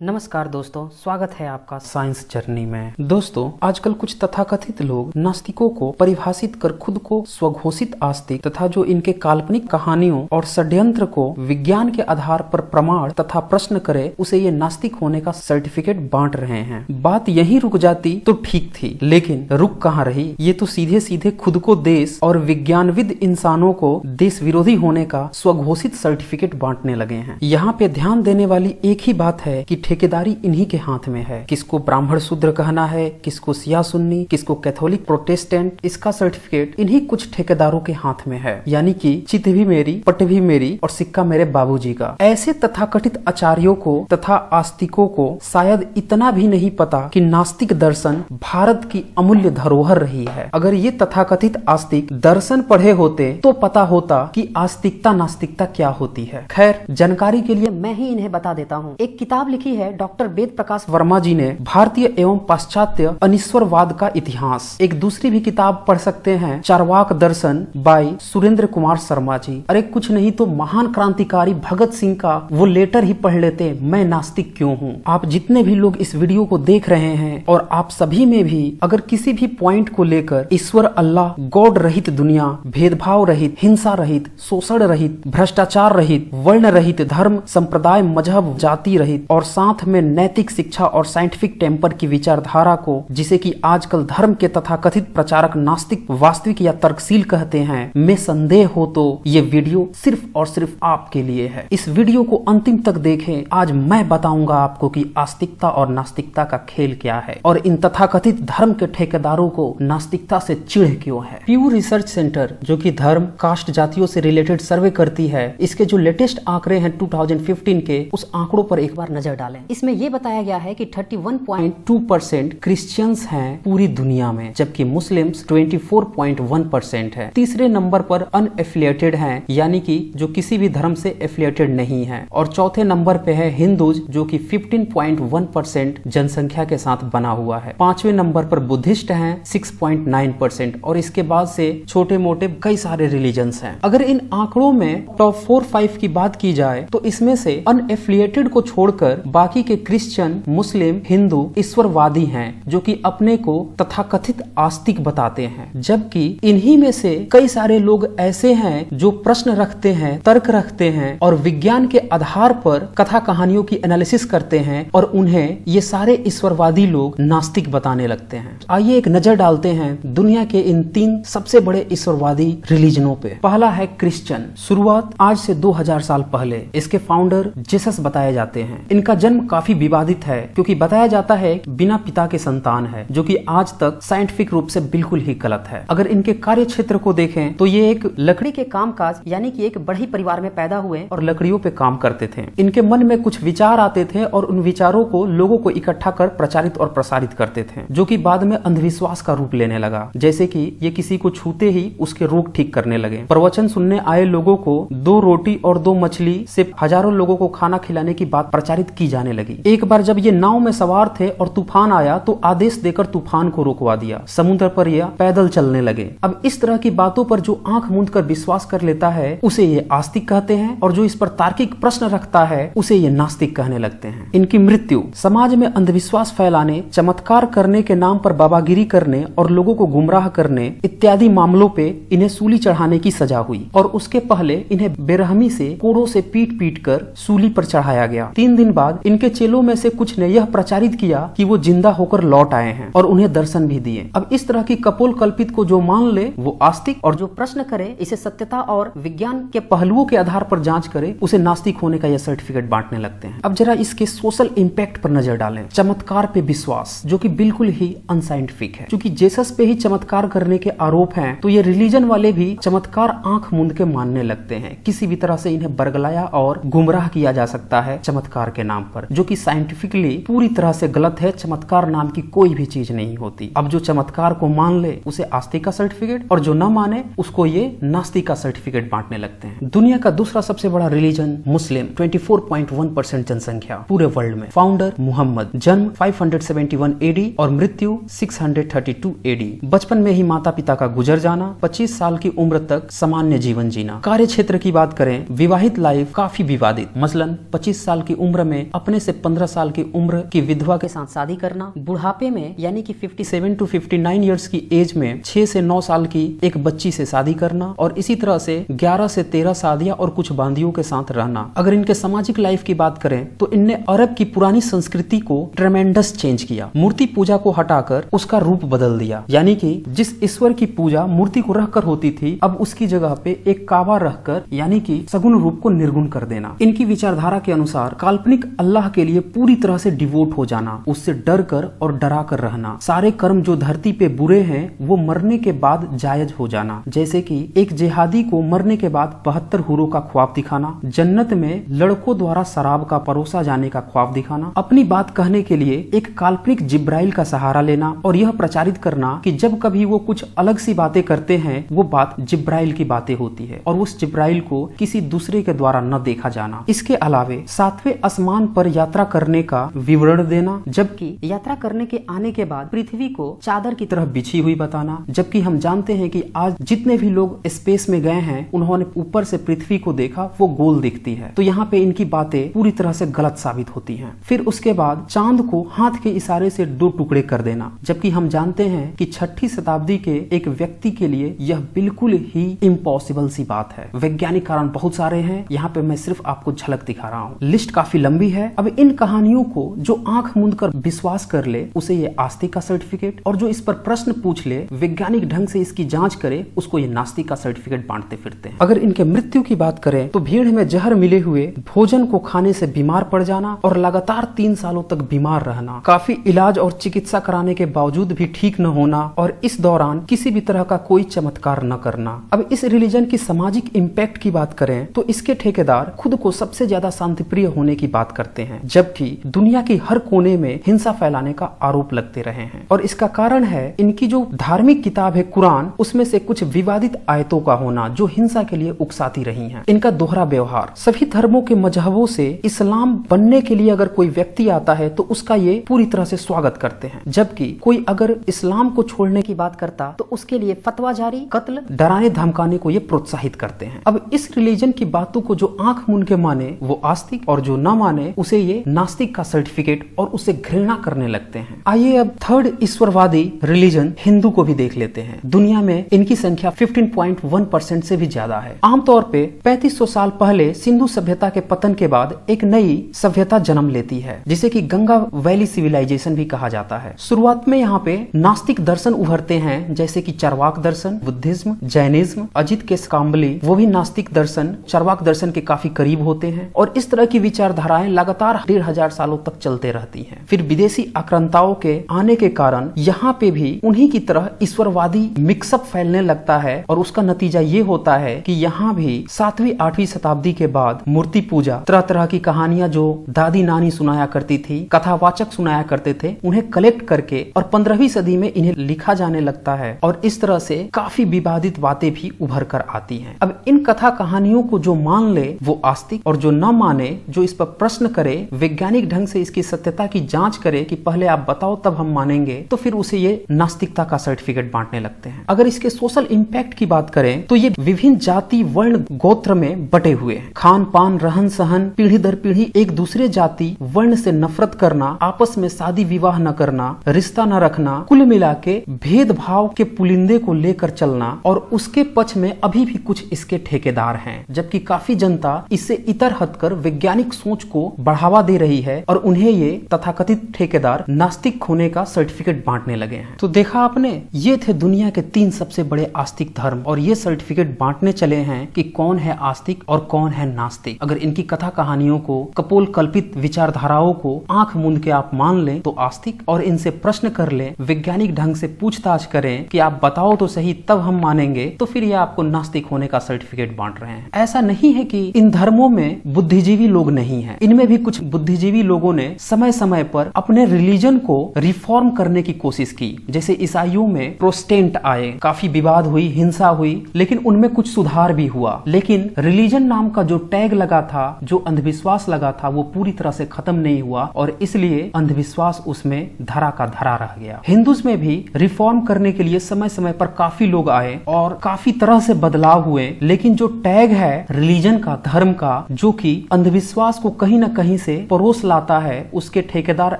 नमस्कार दोस्तों, स्वागत है आपका साइंस जर्नी में। दोस्तों, आजकल कुछ तथाकथित लोग नास्तिकों को परिभाषित कर खुद को स्वघोषित आस्तिक तथा जो इनके काल्पनिक कहानियों और षड्यंत्र को विज्ञान के आधार पर प्रमाण तथा प्रश्न करे उसे ये नास्तिक होने का सर्टिफिकेट बांट रहे हैं। बात यहीं रुक जाती तो ठीक थी, लेकिन रुक कहाँ रही। ये तो सीधे सीधे खुद को देश और विज्ञानविद इंसानों को देश विरोधी होने का स्वघोषित सर्टिफिकेट बांटने लगे हैं। यहाँ पे ध्यान देने वाली एक ही बात है कि ठेकेदारी इन्हीं के हाथ में है। किसको ब्राह्मण शूद्र कहना है, किसको शिया सुन्नी, किसको कैथोलिक प्रोटेस्टेंट, इसका सर्टिफिकेट इन्हीं कुछ ठेकेदारों के हाथ में है। यानी कि चित भी मेरी, पट भी मेरी और सिक्का मेरे बाबूजी का। ऐसे तथाकथित आचार्यों को तथा आस्तिकों को शायद इतना भी नहीं पता कि नास्तिक दर्शन भारत की अमूल्य धरोहर रही है। अगर ये तथाकथित आस्तिक दर्शन पढ़े होते तो पता होता कि आस्तिकता नास्तिकता क्या होती है। खैर, जानकारी के लिए मैं ही इन्हें बता देता हूँ। एक किताब लिखी है डॉक्टर वेद प्रकाश वर्मा जी ने, भारतीय एवं पाश्चात्य अनिश्वरवाद का इतिहास। एक दूसरी भी किताब पढ़ सकते हैं, चारवाक दर्शन बाय सुरेंद्र कुमार शर्मा जी। अरे कुछ नहीं तो महान क्रांतिकारी भगत सिंह का वो लेटर ही पढ़ लेते, मैं नास्तिक क्यों हूँ। आप जितने भी लोग इस वीडियो को देख रहे हैं और आप सभी में भी अगर किसी भी पॉइंट को लेकर ईश्वर, अल्लाह, गॉड रहित दुनिया, भेदभाव रहित, हिंसा रहित, शोषण रहित, भ्रष्टाचार रहित, वर्ण रहित, धर्म संप्रदाय मजहब जाति रहित और साथ में नैतिक शिक्षा और साइंटिफिक टेम्पर की विचारधारा को, जिसे कि आजकल धर्म के तथाकथित प्रचारक नास्तिक, वास्तविक या तर्कशील कहते हैं, में संदेह हो तो ये वीडियो सिर्फ और सिर्फ आपके लिए है। इस वीडियो को अंतिम तक देखें। आज मैं बताऊंगा आपको कि आस्तिकता और नास्तिकता का खेल क्या है और इन तथाकथित धर्म के ठेकेदारों को नास्तिकता से चिढ़ क्यों है। प्यू रिसर्च सेंटर, जो कि धर्म, कास्ट, जातियों से रिलेटेड सर्वे करती है, इसके जो लेटेस्ट आंकड़े हैं 2015 के, उस आंकड़ों पर एक बार नजर डालें। इसमें यह बताया गया है कि 31.2% क्रिश्चियंस हैं पूरी दुनिया में, जबकि मुस्लिम्स 24.1% है। तीसरे नंबर पर अनएफिलिएटेड हैं, यानी कि जो किसी भी धर्म से एफिलिएटेड नहीं है। और चौथे नंबर पे है हिंदूज, जो कि 15.1% जनसंख्या के साथ बना हुआ है। पांचवें नंबर पर बुद्धिस्ट हैं 6.9% और इसके बाद से छोटे मोटे कई सारे रिलीजन्स हैं। अगर इन आंकड़ों में टॉप 4-5 की बात की जाए तो इसमें से अनएफिलिएटेड को छोड़कर बाकी के क्रिश्चियन, मुस्लिम, हिंदू ईश्वरवादी हैं, जो कि अपने को तथाकथित आस्तिक बताते हैं। जबकि इन्हीं में से कई सारे लोग ऐसे हैं जो प्रश्न रखते हैं, तर्क रखते हैं और विज्ञान के आधार पर कथा कहानियों की एनालिसिस करते हैं और उन्हें ये सारे ईश्वरवादी लोग नास्तिक बताने लगते हैं। आइए एक नजर डालते हैं दुनिया के इन 3 सबसे बड़े ईश्वरवादी रिलीजनों पे। पहला है क्रिश्चियन। शुरुआत आज से 2000 साल पहले इसके फाउंडर जीसस बताए जाते हैं। इनका जन्म काफी विवादित है क्योंकि बताया जाता है बिना पिता के संतान है, जो कि आज तक साइंटिफिक रूप से बिल्कुल ही गलत है। अगर इनके कार्य क्षेत्र को देखें तो ये एक लकड़ी के कामकाज, यानी कि एक बढ़ई परिवार में पैदा हुए और लकड़ियों पे काम करते थे। इनके मन में कुछ विचार आते थे और उन विचारों को लोगों को इकट्ठा कर प्रचारित और प्रसारित करते थे, जो कि बाद में अंधविश्वास का रूप लेने लगा। जैसे कि ये किसी को छूते ही उसके रोग ठीक करने लगे। प्रवचन सुनने आए लोगों को 2 रोटी और 2 मछली से हजारों लोगों को खाना खिलाने की बात प्रचारित की जाने लगी। एक बार जब ये नाव में सवार थे और तूफान आया तो आदेश देकर तूफान को रोकवा दिया। समुद्र पर ये पैदल चलने लगे। अब इस तरह की बातों पर जो आंख मूंद कर विश्वास कर लेता है उसे ये आस्तिक कहते हैं और जो इस पर तार्किक प्रश्न रखता है उसे ये नास्तिक कहने लगते हैं। इनकी मृत्यु समाज में अंधविश्वास फैलाने, चमत्कार करने के नाम पर बाबागिरी करने और लोगों को गुमराह करने इत्यादि मामलों पे इन्हें सूली चढ़ाने की सजा हुई और उसके पहले इन्हें बेरहमी से कोड़ों से पीट पीट कर सूली पर चढ़ाया गया। 3 दिन बाद इनके चेलों में से कुछ ने यह प्रचारित किया कि वो जिंदा होकर लौट आए हैं और उन्हें दर्शन भी दिए। अब इस तरह की कपोल कल्पित को जो मान ले वो आस्तिक, और जो प्रश्न करे, इसे सत्यता और विज्ञान के पहलुओं के आधार पर जांच करे, उसे नास्तिक होने का यह सर्टिफिकेट बांटने लगते हैं। अब जरा इसके सोशल इम्पैक्ट पर नजर डालें। चमत्कार पे विश्वास, जो कि बिल्कुल ही अनसाइंटिफिक है। क्योंकि जीसस पे ही चमत्कार करने के आरोप हैं तो ये रिलीजन वाले भी चमत्कार आंख मूंद के मानने लगते हैं। किसी भी तरह से इन्हें बरगलाया और गुमराह किया जा सकता है चमत्कार के नाम पर, जो कि साइंटिफिकली पूरी तरह से गलत है। चमत्कार नाम की कोई भी चीज नहीं होती। अब जो चमत्कार को मान ले उसे आस्तिक का सर्टिफिकेट और जो न माने उसको ये नास्तिक का सर्टिफिकेट बांटने लगते हैं। दुनिया का दूसरा सबसे बड़ा रिलीजन मुस्लिम, 24.1% जनसंख्या पूरे वर्ल्ड में। फाउंडर मुहम्मद, जन्म 571 AD और मृत्यु 632 AD। बचपन में ही माता पिता का गुजर जाना, 25 साल की उम्र तक सामान्य जीवन जीना। कार्य क्षेत्र की बात करें, विवाहित लाइफ काफी विवादित। मसलन 25 साल की उम्र में अपने से 15 साल की उम्र की विधवा के साथ शादी करना, बुढ़ापे में यानी कि 57 to 59 इयर्स की एज में 6 से 9 साल की एक बच्ची से शादी करना और इसी तरह से 11 से 13 शादियां और कुछ बांदियों के साथ रहना। अगर इनके सामाजिक लाइफ की बात करें तो इनने अरब की पुरानी संस्कृति को ट्रेमेंडस चेंज किया। मूर्ति पूजा को हटाकर उसका रूप बदल दिया, यानी कि जिस ईश्वर की पूजा मूर्ति को रखकर होती थी, अब उसकी जगह पे एक काबा रखकर यानी कि सगुण रूप को निर्गुण कर देना। इनकी विचारधारा के अनुसार काल्पनिक अल्लाह के लिए पूरी तरह से डिवोट हो जाना, उससे डर कर और डरा कर रहना, सारे कर्म जो धरती पे बुरे हैं वो मरने के बाद जायज हो जाना, जैसे कि एक जिहादी को मरने के बाद 72 हूरों का ख्वाब दिखाना, जन्नत में लड़कों द्वारा शराब का परोसा जाने का ख्वाब दिखाना, अपनी बात कहने के लिए एक काल्पनिक जिब्राइल का सहारा लेना और यह प्रचारित करना कि जब कभी वो कुछ अलग सी बातें करते हैं वो बात जिब्राइल की बातें होती है और उस जिब्राइल को किसी दूसरे के द्वारा न देखा जाना। इसके अलावे 7वें आसमान पर यात्रा करने का विवरण देना, जबकि यात्रा करने के आने के बाद पृथ्वी को चादर की तरह बिछी हुई बताना, जबकि हम जानते हैं कि आज जितने भी लोग स्पेस में गए हैं उन्होंने ऊपर से पृथ्वी को देखा, वो गोल दिखती है। तो यहाँ पे इनकी बातें पूरी तरह से गलत साबित होती हैं। फिर उसके बाद चांद को हाथ के इशारे से 2 टुकड़े कर देना, जबकि हम जानते हैं कि 6ठी शताब्दी के एक व्यक्ति के लिए यह बिल्कुल ही इम्पॉसिबल सी बात है। वैज्ञानिक कारण बहुत सारे हैं, यहाँ पे मैं सिर्फ आपको झलक दिखा रहा हूँ। लिस्ट काफी लंबी है। अब इन कहानियों को जो आंख मूंद कर विश्वास कर ले उसे ये आस्तिक का सर्टिफिकेट, और जो इस पर प्रश्न पूछ ले वैज्ञानिक ढंग से इसकी जांच करे उसको ये नास्तिक का सर्टिफिकेट बांटते फिरते हैं। अगर इनके मृत्यु की बात करें तो भीड़ में जहर मिले हुए भोजन को खाने से बीमार पड़ जाना और लगातार 3 सालों तक बीमार रहना, काफी इलाज और चिकित्सा कराने के बावजूद भी ठीक न होना और इस दौरान किसी भी तरह का कोई चमत्कार न करना। अब इस रिलीजन की सामाजिक इम्पैक्ट की बात करें तो इसके ठेकेदार खुद को सबसे ज्यादा शांतिप्रिय होने की बात करते हैं, जबकि दुनिया की हर कोने में हिंसा फैलाने का आरोप लगते रहे हैं। और इसका कारण है इनकी जो धार्मिक किताब है कुरान, उसमें से कुछ विवादित आयतों का होना जो हिंसा के लिए उकसाती रही हैं। इनका दोहरा व्यवहार, सभी धर्मों के मजहबों से इस्लाम बनने के लिए अगर कोई व्यक्ति आता है तो उसका ये पूरी तरह से स्वागत करते हैं, जबकि कोई अगर इस्लाम को छोड़ने की बात करता तो उसके लिए फतवा जारी, कत्ल, डराने धमकाने को ये प्रोत्साहित करते हैं। अब इस रिलीजन की बातों को जो आंख मूंद के माने वो आस्तिक और जो न माने उसे ये नास्तिक का सर्टिफिकेट और उसे घृणा करने लगते हैं। आइए अब थर्ड ईश्वरवादी रिलीजन हिंदू को भी देख लेते हैं। दुनिया में इनकी संख्या 15.1% से भी ज्यादा है। आमतौर पे 3500 साल पहले सिंधु सभ्यता के पतन के बाद एक नई सभ्यता जन्म लेती है जिसे कि गंगा वैली सिविलाइजेशन भी कहा जाता है। शुरुआत में यहाँ पे नास्तिक दर्शन उभरते हैं जैसे कि चार्वाक दर्शन, बुद्धिज्म, जैनिज्म। अजित के काम्बली वो भी नास्तिक दर्शन चार्वाक दर्शन के काफी करीब होते हैं और इस तरह की विचारधाराएं लगातार 1500 सालों तक चलते रहती हैं। फिर विदेशी आक्रांताओं के आने के कारण यहाँ पे भी उन्हीं की तरह ईश्वरवादी मिक्सअप फैलने लगता है और उसका नतीजा ये होता है कि यहाँ भी 7वीं 8वीं शताब्दी के बाद मूर्ति पूजा, तरह तरह की कहानियां जो दादी नानी सुनाया करती थी, कथावाचक सुनाया करते थे, उन्हें कलेक्ट करके और 15वीं सदी में इन्हें लिखा जाने लगता है और इस तरह से काफी विवादित बातें भी उभर कर आती हैं। अब इन कथा कहानियों को जो मान ले वो आस्तिक और जो न माने, जो इस पर प्रश्न करे, वैज्ञानिक ढंग से इसकी सत्यता की जांच करे कि पहले आप बताओ तब हम मानेंगे, तो फिर उसे ये नास्तिकता का सर्टिफिकेट बांटने लगते हैं। अगर इसके सोशल इम्पैक्ट की बात करें तो ये विभिन्न जाति, वर्ण, गोत्र में बटे हुए हैं। खान पान, रहन सहन, पीढ़ी दर पीढ़ी एक दूसरे जाति वर्ण से नफरत करना, आपस में शादी विवाह न करना, रिश्ता न रखना, कुल मिला के भेदभाव के पुलिंदे को लेकर चलना और उसके पक्ष में अभी भी कुछ इसके ठेकेदार हैं, जबकि काफी जनता इससे इतर हटकर वैज्ञानिक सोच को बढ़ावा दे रही है और उन्हें ये तथाकथित ठेकेदार नास्तिक होने का सर्टिफिकेट बांटने लगे हैं। तो देखा आपने, ये थे दुनिया के 3 सबसे बड़े आस्तिक धर्म और ये सर्टिफिकेट बांटने चले हैं कि कौन है आस्तिक और कौन है नास्तिक। अगर इनकी कथा कहानियों को, कपोल कल्पित विचारधाराओं को आंख मूंद के आप मान लें तो आस्तिक, और इनसे प्रश्न कर लें, वैज्ञानिक ढंग से पूछताछ करें कि आप बताओ तो सही तब हम मानेंगे, तो फिर ये आपको नास्तिक होने का सर्टिफिकेट बांट रहे हैं। ऐसा नहीं है कि इन धर्मों में बुद्धिजीवी लोग नहीं हैं, इनमें भी कुछ बुद्धिजीवी लोगों ने समय समय पर अपने रिलीजन को रिफॉर्म करने की कोशिश की। जैसे ईसाइयों में प्रोटेस्टेंट आए, काफी विवाद हुई, हिंसा हुई, लेकिन उनमें कुछ सुधार भी हुआ। लेकिन रिलीजन नाम का जो टैग लगा था, जो अंधविश्वास लगा था, वो पूरी तरह से खत्म नहीं हुआ और इसलिए अंधविश्वास उसमें धरा का धरा रह गया। हिंदुज़ में भी रिफॉर्म करने के लिए समय समय पर काफी लोग आए और काफी तरह से बदलाव हुए, लेकिन जो टैग है रिलीजन का, धर्म का, जो कि अंधविश्वास को कहीं ना कहीं से परोस लाता है उसके ठेकेदार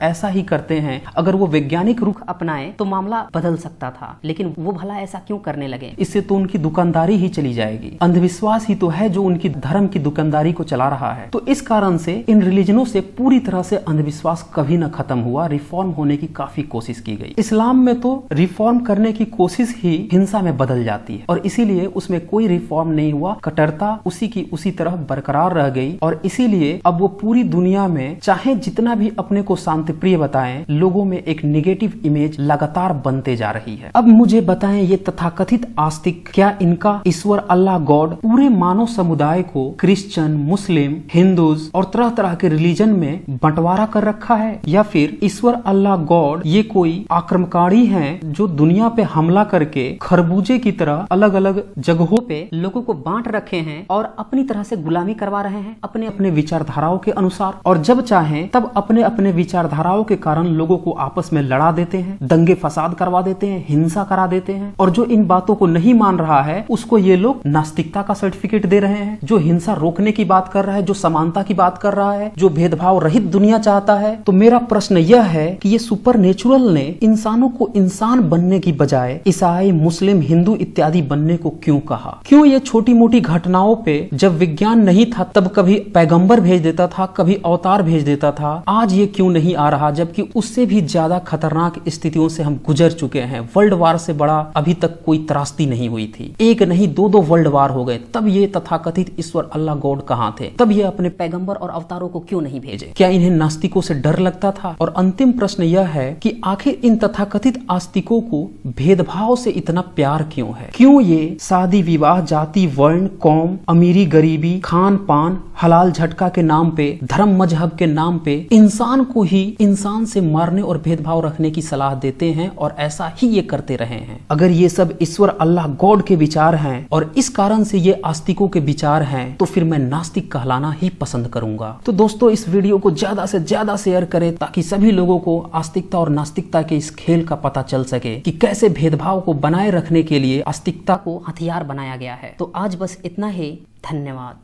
ऐसा ही करते हैं। अगर वो वैज्ञानिक रुख अपनाए तो मामला बदल सकता था, लेकिन वो भला ऐसा क्यों करने लगे? इससे तो उनकी दुकानदारी ही चली जाएगी। अंधविश्वास ही तो है जो उनकी धर्म की दुकानदारी को चला रहा है। तो इस कारण से इन रिलीजनों से पूरी तरह से अंधविश्वास कभी न खत्म हुआ। रिफॉर्म होने की काफी कोशिश की गई। इस्लाम में तो रिफॉर्म करने की कोशिश ही हिंसा में बदल जाती है और इसीलिए उसमें कोई रिफॉर्म नहीं हुआ। कट्टरता उसी की उसी तरह बरकरार रह गई और इसीलिए अब वो पूरी दुनिया में चाहे जितना भी अपने को शांति प्रिय बताएं, लोगों में एक नेगेटिव इमेज लगातार बनते जा रही है। अब मुझे बताएं, ये तथाकथित आस्तिक क्या इनका ईश्वर अल्लाह गॉड पूरे मानव समुदाय को क्रिश्चियन, मुस्लिम, हिंदूज और तरह तरह के रिलीजन में बंटवारा कर रखा है, या फिर ईश्वर अल्लाह गॉड ये कोई आक्रमणकारी हैं जो दुनिया पे हमला करके खरबूजे की तरह अलग अलग जगहों पे लोगों को बांट रखे हैं और अपनी तरह से गुलामी करवा रहे हैं अपने अपने विचारधाराओं के अनुसार, और जब चाहें तब अपने अपने विचारधाराओं के कारण लोगों को आपस में लड़ा देते हैं, दंगे फसाद करवा देते हैं, हिंसा करा देते हैं। और जो इन बातों को नहीं मान रहा है उसको ये लोग नास्तिकता का सर्टिफिकेट दे रहे हैं। जो हिंसा रोकने की बात कर रहा है, जो समानता की बात कर रहा है, जो भेदभाव रहित दुनिया चाहता है। तो मेरा प्रश्न यह है कि ये सुपरनेचुरल ने इंसानों को इंसान बनने की बजाय ईसाई, मुस्लिम, हिंदू इत्यादि बनने को क्यों कहा? क्यों ये छोटी मोटी घटनाओं पे जब विज्ञान नहीं था तब कभी पैगंबर भेज देता था, कभी अवतार भेज देता था, आज ये क्यों नहीं आ रहा? जबकि उससे भी ज्यादा खतरनाक स्थितियों से हम गुजर चुके हैं। वर्ल्ड वार से बड़ा अभी तक कोई त्रासदी नहीं हुई थी। एक नहीं दो वर्ल्ड वार हो गए, तब ये तथाकथित ईश्वर अल्लाह गॉड कहाँ थे? तब ये अपने पैगंबर और अवतारों को क्यों नहीं भेजे? क्या इन्हें नास्तिकों से डर लगता था? और अंतिम प्रश्न यह है कि आखिर इन तथाकथित आस्तिकों को भेदभाव से इतना प्यार क्यों है? क्यों ये शादी विवाह, जाति, वर्ण, कौम, अमीरी, गरीबी, खान पान, हलाल झटका के नाम पे, धर्म मजहब के नाम पे इंसान को ही इंसान से मारने और भेदभाव रखने की सलाह देते हैं और ऐसा ही ये करते रहे हैं। अगर ये सब ईश्वर अल्लाह गॉड के विचार हैं और इस कारण से ये आस्तिकों के विचार हैं, तो फिर मैं नास्तिक कहलाना ही पसंद करूंगा। तो दोस्तों, इस वीडियो को ज्यादा से ज्यादा शेयर करें ताकि सभी लोगों को आस्तिकता और नास्तिकता के इस खेल का पता चल सके कि कैसे भेदभाव को बनाए रखने के लिए आस्तिकता को हथियार बनाया गया है। तो आज बस इतना ही। धन्यवाद।